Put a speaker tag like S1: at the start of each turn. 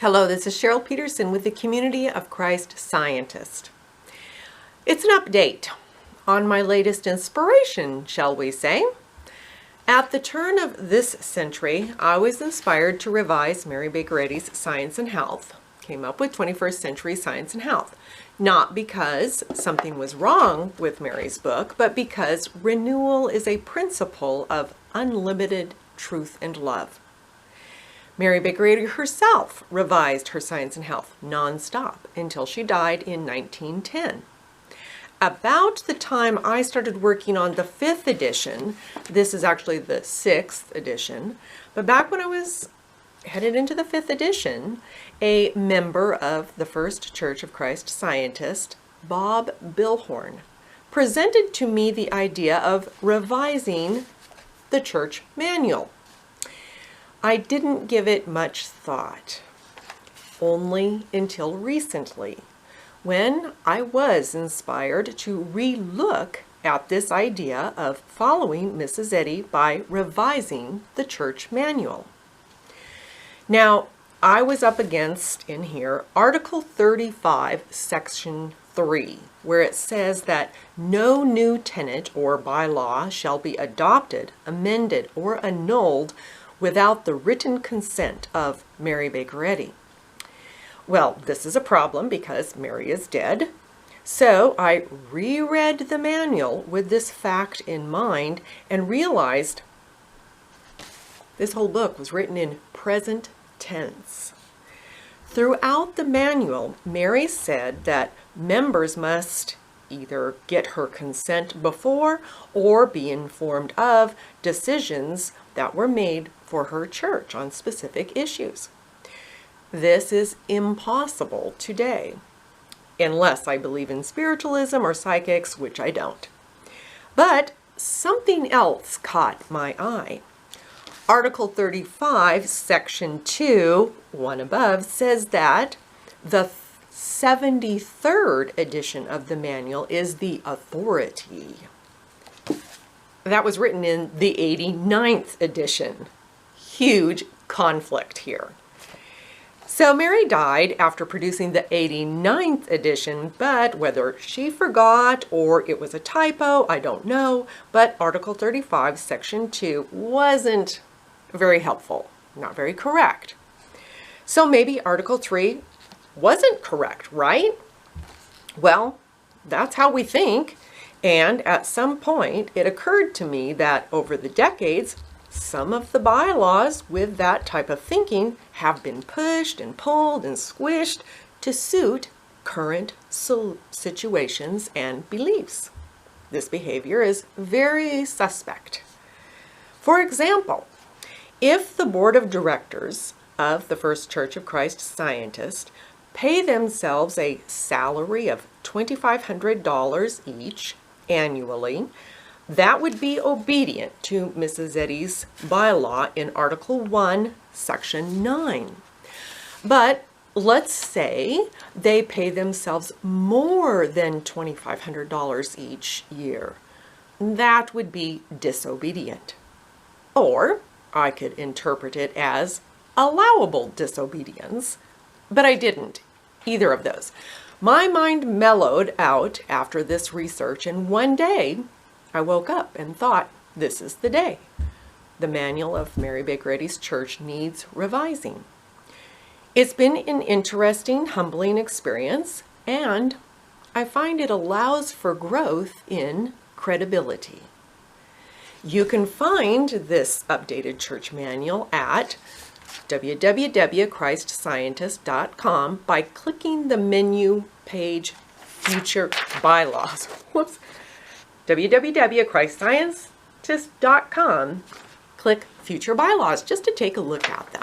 S1: Hello, this is Cheryl Petersen with the Community of Christ Scientist. It's an update on my latest inspiration, shall we say. At the turn of this century, I was inspired to revise Mary Baker Eddy's Science and Health. Came up with 21st Century Science and Health. Not because something was wrong with Mary's book, but because renewal is a principle of unlimited truth and love. Mary Baker Eddy herself revised her Science and Health nonstop until she died in 1910. About the time I started working on the 5th edition, this is actually the 6th edition, but back when I was headed into the 5th edition, a member of the First Church of Christ Scientist, Bob Bilhorn, presented to me the idea of revising the church manual. I didn't give it much thought, only until recently, when I was inspired to re-look at this idea of following Mrs. Eddy by revising the church manual. Now, I was up against, in here, Article 35, Section 3, where it says that no new tenet or bylaw shall be adopted, amended, or annulled without the written consent of Mary Baker Eddy. Well, this is a problem because Mary is dead. So I reread the manual with this fact in mind and realized this whole book was written in present tense. Throughout the manual, Mary said that members must either get her consent before or be informed of decisions that were made for her church on specific issues. This is impossible today, unless I believe in spiritualism or psychics, which I don't. But something else caught my eye. Article 35, Section 2, one above, says that the 73rd edition of the manual is the authority. That was written in the 89th edition. Huge conflict here. So Mary died after producing the 89th edition, but whether she forgot or it was a typo, I don't know, but Article 35, Section 2 wasn't very helpful, not very correct. So maybe Article 3 wasn't correct, right? Well, that's how we think. And at some point, it occurred to me that over the decades, some of the bylaws with that type of thinking have been pushed and pulled and squished to suit current situations and beliefs. This behavior is very suspect. For example, if the board of directors of the First Church of Christ Scientist pay themselves a salary of $2,500 each annually, that would be obedient to Mrs. Eddy's bylaw in Article 1, Section 9. But let's say they pay themselves more than $2,500 each year. That would be disobedient. Or I could interpret it as allowable disobedience, but I didn't, either of those. My mind mellowed out after this research, and one day I woke up and thought, this is the day. The manual of Mary Baker Eddy's church needs revising. It's been an interesting, humbling experience, and I find it allows for growth in credibility. You can find this updated church manual at www.christscientist.com by clicking the menu page Future Bylaws. Whoops. www.christscientist.com, click Future Bylaws just to take a look at them.